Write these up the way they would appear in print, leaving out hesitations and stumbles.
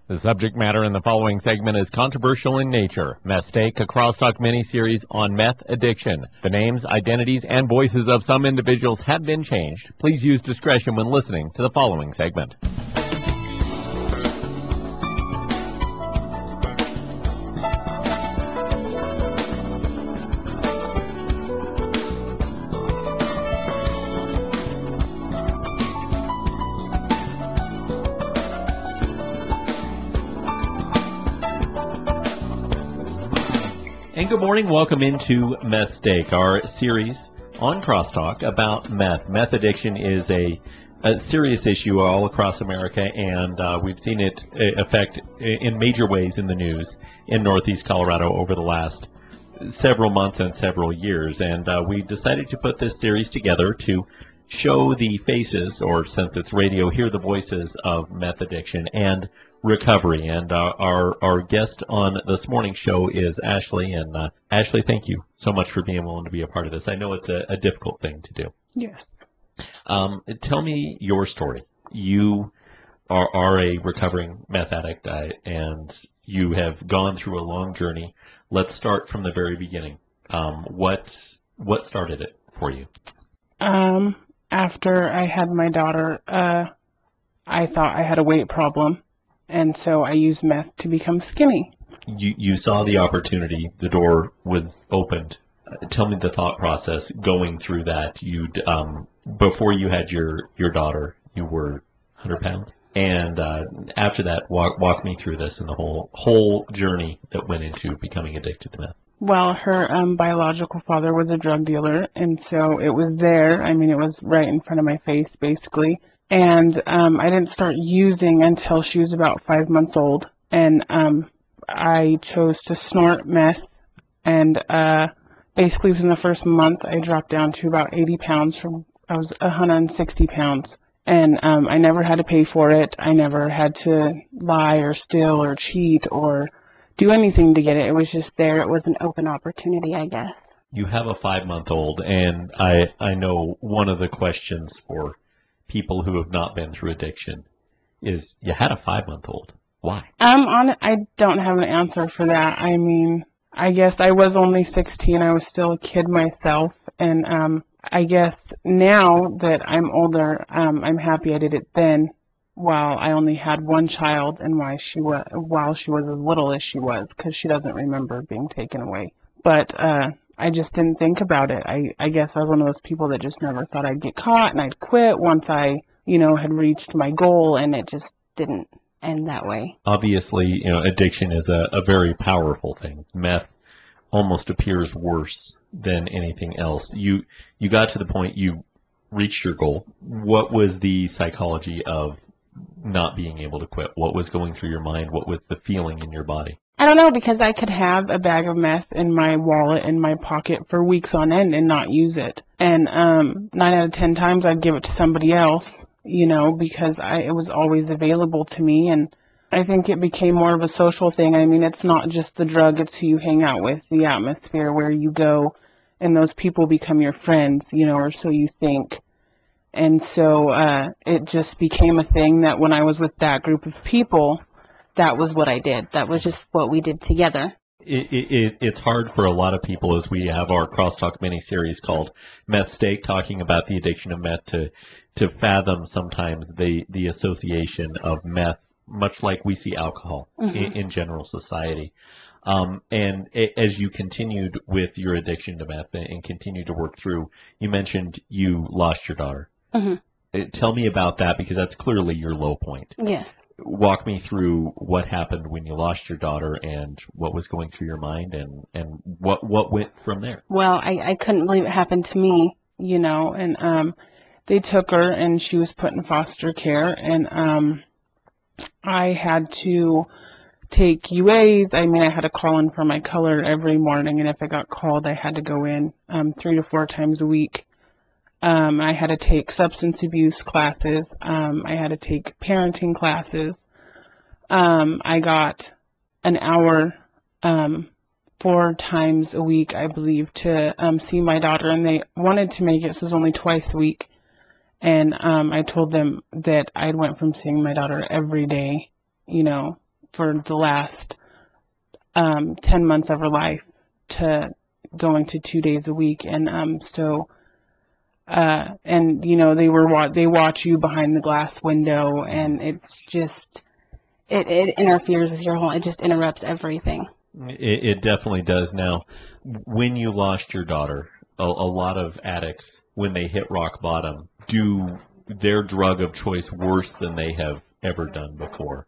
The subject matter in the following segment is controversial in nature. Methstake, a crosstalk mini-series on meth addiction. The names, identities, and voices of some individuals have been changed. Please use discretion when listening to the following segment. And good morning. Welcome into Methstake, our series on crosstalk about meth. Meth addiction is a serious issue all across America, and we've seen it affect in major ways in the news in Northeast Colorado over the last several months and several years. And we decided to put this series together to show the faces, or since it's radio, hear the voices of meth addiction and recovery. And our guest on this morning's show is Ashley. And Ashley, thank you so much for being willing to be a part of this. I know it's a difficult thing to do. Yes. Tell me your story. You are a recovering meth addict, and you have gone through a long journey. Let's start from the very beginning. What started it for you? After I had my daughter, I thought I had a weight problem. And so I used meth to become skinny. You saw the opportunity. The door was opened. Tell me the thought process going through that. Before you had your daughter, you were 100 pounds. And after that, walk me through this and the whole journey that went into becoming addicted to meth. Well, her biological father was a drug dealer, and so it was there. I mean, it was right in front of my face, basically. And I didn't start using until she was about 5 months old. And I chose to snort meth. And basically within the first month, I dropped down to about 80 pounds. I was 160 pounds. And I never had to pay for it. I never had to lie or steal or cheat or do anything to get it. It was just there. It was an open opportunity, I guess. You have a 5-month-old, and I know one of the questions for people who have not been through addiction is, you had a 5-month-old. Why? I don't have an answer for that. I mean, I guess I was only 16. I was still a kid myself. And I guess now that I'm older, I'm happy I did it then while I only had one child and while she was as little as she was, because she doesn't remember being taken away. But I just didn't think about it. I guess I was one of those people that just never thought I'd get caught and I'd quit once I, had reached my goal, and it just didn't end that way. Obviously, addiction is a very powerful thing. Meth almost appears worse than anything else. You got to the point you reached your goal. What was the psychology of not being able to quit? What was going through your mind? What was the feeling in your body? I don't know, because I could have a bag of meth in my wallet, in my pocket for weeks on end and not use it. And 9 out of 10 times I'd give it to somebody else, because it was always available to me. And I think it became more of a social thing. I mean, it's not just the drug, it's who you hang out with, the atmosphere where you go, and those people become your friends, or so you think. And so it just became a thing that when I was with that group of people, that was what I did. That was just what we did together. It's hard for a lot of people, as we have our crosstalk mini-series called Methstake, talking about the addiction of meth, to fathom sometimes the association of meth, much like we see alcohol in general society. And as you continued with your addiction to meth and continued to work through, you mentioned you lost your daughter. Tell me about that, because that's clearly your low point. Yes. Walk me through what happened when you lost your daughter and what was going through your mind and what went from there. Well, I couldn't believe it happened to me, and they took her and she was put in foster care, and I had to take UAs. I mean, I had to call in for my color every morning, and if I got called, I had to go in 3 to 4 times a week. I had to take substance abuse classes. I had to take parenting classes. I got an hour 4 times a week, I believe, to see my daughter, and they wanted to make it so it was only twice a week. And I told them that I went from seeing my daughter every day, for the last 10 months of her life to going to 2 days a week. And and you know, they watch you behind the glass window, and it's just it interferes with your whole, it just interrupts everything. It definitely does. Now, when you lost your daughter, a lot of addicts, when they hit rock bottom, do their drug of choice worse than they have ever done before.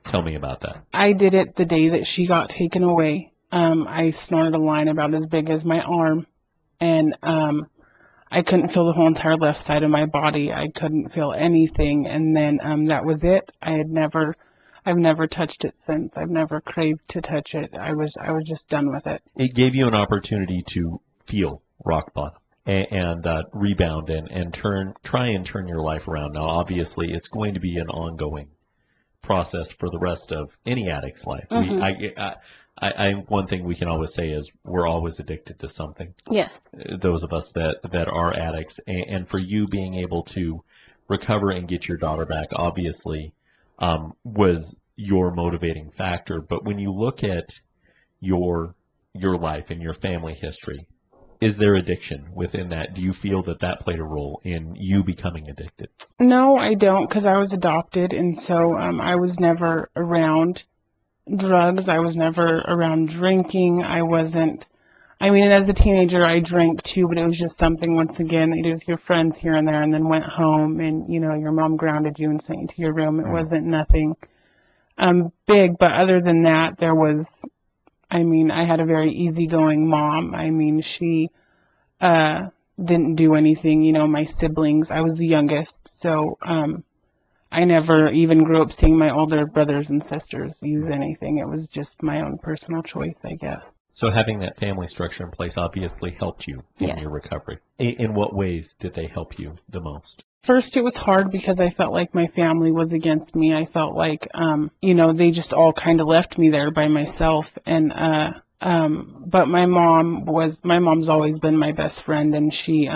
Tell me about that. I did it the day that she got taken away. I snorted a line about as big as my arm, and I couldn't feel the whole entire left side of my body. I couldn't feel anything, and then that was it. I've never touched it since. I've never craved to touch it. I was just done with it. It gave you an opportunity to feel rock bottom and rebound and try and turn your life around. Now, obviously, it's going to be an ongoing process for the rest of any addict's life. One thing we can always say is we're always addicted to something. Yes. Those of us that are addicts, and for you being able to recover and get your daughter back, obviously, was your motivating factor. But when you look at your life and your family history, is there addiction within that? Do you feel that played a role in you becoming addicted? No, I don't, because I was adopted, and so I was never around drugs. I was never around drinking. I mean, as a teenager, I drank too, but it was just something, once again, you did with your friends here and there, and then went home, and, you know, your mom grounded you and sent you to your room. It wasn't nothing big, but other than that, I had a very easygoing mom. I mean, she didn't do anything. You know, my siblings, I was the youngest, so I never even grew up seeing my older brothers and sisters use anything. It was just my own personal choice, I guess. So having that family structure in place obviously helped you in your recovery. In what ways did they help you the most? First, it was hard because I felt like my family was against me. I felt like, you know, they just all kind of left me there by myself. And but my mom's always been my best friend, and she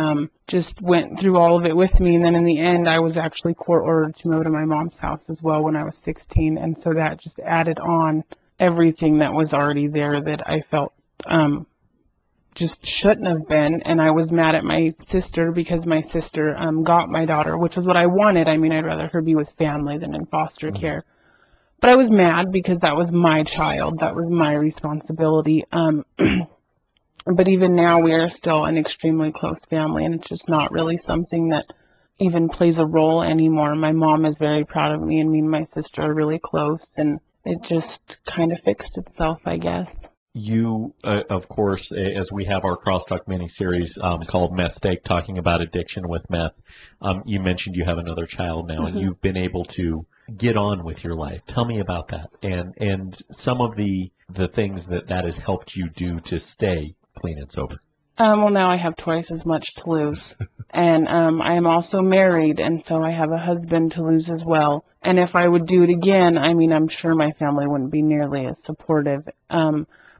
just went through all of it with me. And then in the end, I was actually court ordered to move to my mom's house as well when I was 16. And so that just added on everything that was already there that I felt just shouldn't have been. And I was mad at my sister because my sister got my daughter, which is what I wanted. I mean, I'd rather her be with family than in foster care. But I was mad because that was my child. That was my responsibility. But even now, we are still an extremely close family, and it's just not really something that even plays a role anymore. My mom is very proud of me, and me and my sister are really close, and it just kind of fixed itself, I guess. You, of course, as we have our Crosstalk mini-series called Methstake, talking about addiction with meth, you mentioned you have another child now, and you've been able to get on with your life. Tell me about that, and some of the things that has helped you do to stay clean and sober. Well, now I have twice as much to lose. And I am also married, and so I have a husband to lose as well. And if I would do it again, I mean, I'm sure my family wouldn't be nearly as supportive.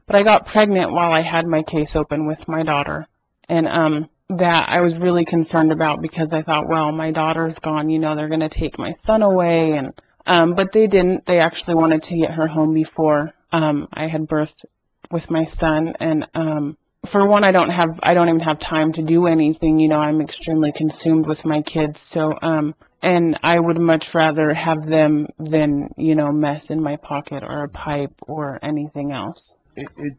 But I got pregnant while I had my case open with my daughter. And that I was really concerned about because I thought, well, my daughter's gone, you know, they're going to take my son away. And but they didn't. They actually wanted to get her home before I had birthed with my son. And for one, I don't even have time to do anything. You know, I'm extremely consumed with my kids. So, and I would much rather have them than, you know, mess in my pocket or a pipe or anything else.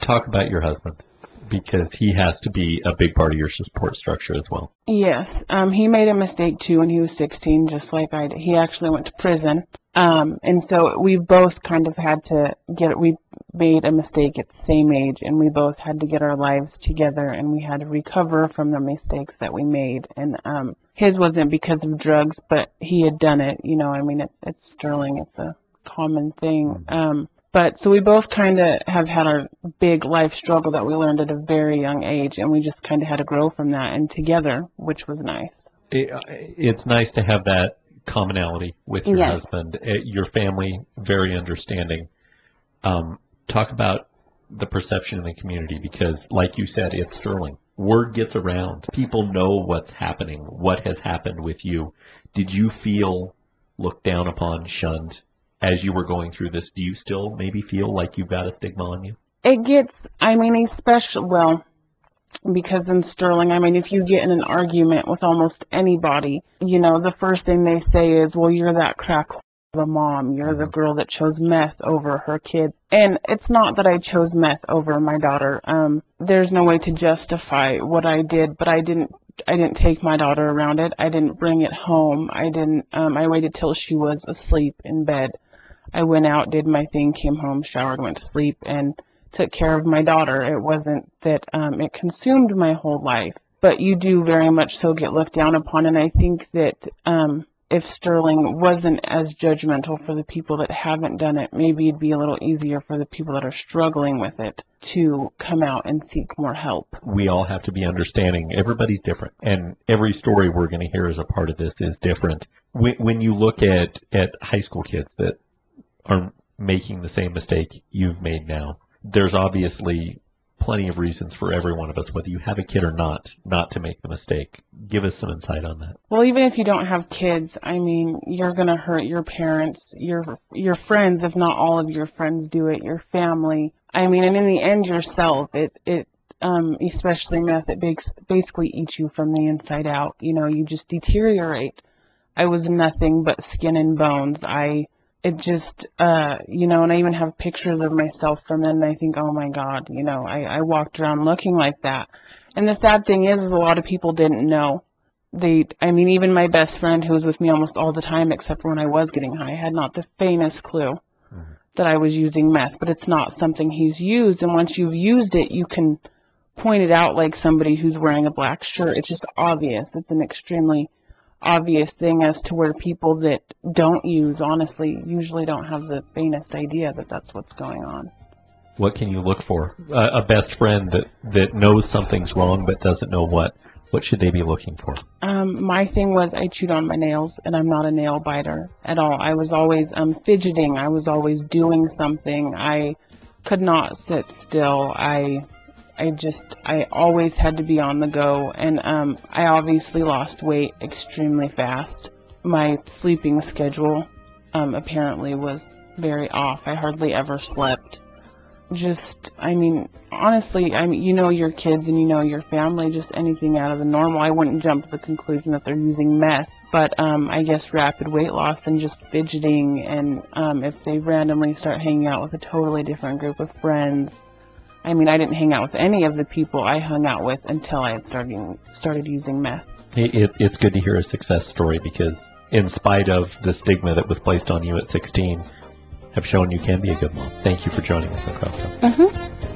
Talk about your husband, because he has to be a big part of your support structure as well. Yes. He made a mistake too when he was 16, just like I did. He actually went to prison. And so we both kind of had to we made a mistake at the same age, and we both had to get our lives together, and we had to recover from the mistakes that we made. And his wasn't because of drugs, but he had done it. You know, I mean, it's Sterling. It's a common thing. But so we both kind of have had our big life struggle that we learned at a very young age, and we just kind of had to grow from that and together, which was nice. It's nice to have that commonality with your husband. Your family, very understanding. Talk about the perception in the community, because, like you said, it's Sterling. Word gets around. People know what's happening, what has happened with you. Did you feel looked down upon, shunned as you were going through this, do you still maybe feel like you've got a stigma on you? It gets, I mean, especially, well, because in Sterling, I mean, if you get in an argument with almost anybody, you know, the first thing they say is, well, you're that crack of a mom. You're the girl that chose meth over her kids. And it's not that I chose meth over my daughter. There's no way to justify what I did, but I didn't take my daughter around it. I didn't bring it home. I waited till she was asleep in bed. I went out, did my thing, came home, showered, went to sleep, and took care of my daughter. It wasn't that it consumed my whole life, but you do very much so get looked down upon. And I think that if Sterling wasn't as judgmental for the people that haven't done it, maybe it'd be a little easier for the people that are struggling with it to come out and seek more help. We all have to be understanding. Everybody's different, and every story we're going to hear as a part of this is different. When you look at high school kids that are making the same mistake you've made now, there's obviously plenty of reasons for every one of us, whether you have a kid or not to make the mistake. Give us some insight on that. Well, even if you don't have kids, I mean, you're going to hurt your parents, your friends, if not all of your friends do it, your family. I mean, and in the end, yourself. Especially meth, it basically eats you from the inside out. You know, you just deteriorate. I was nothing but skin and bones. You know, and I even have pictures of myself from then, and I think, oh my God, you know, I walked around looking like that. And the sad thing is a lot of people didn't know. I mean, even my best friend, who was with me almost all the time, except for when I was getting high, had not the faintest clue that I was using meth. But it's not something he's used, and once you've used it, you can point it out like somebody who's wearing a black shirt. It's just obvious. It's an extremely obvious thing, as to where people that don't use, honestly, usually don't have the faintest idea that that's what's going on. What can you look for? A best friend that knows something's wrong but doesn't know what. What should they be looking for? My thing was I chewed on my nails, and I'm not a nail biter at all. I was always fidgeting. I was always doing something. I could not sit still. I always had to be on the go, and I obviously lost weight extremely fast. My sleeping schedule apparently was very off. I hardly ever slept. I mean, honestly, you know your kids and you know your family, just anything out of the normal. I wouldn't jump to the conclusion that they're using meth, but I guess rapid weight loss and just fidgeting, and if they randomly start hanging out with a totally different group of friends. I mean, I didn't hang out with any of the people I hung out with until I had started using meth. It's good to hear a success story, because in spite of the stigma that was placed on you at 16, have shown you can be a good mom. Thank you for joining us on Crosstalk.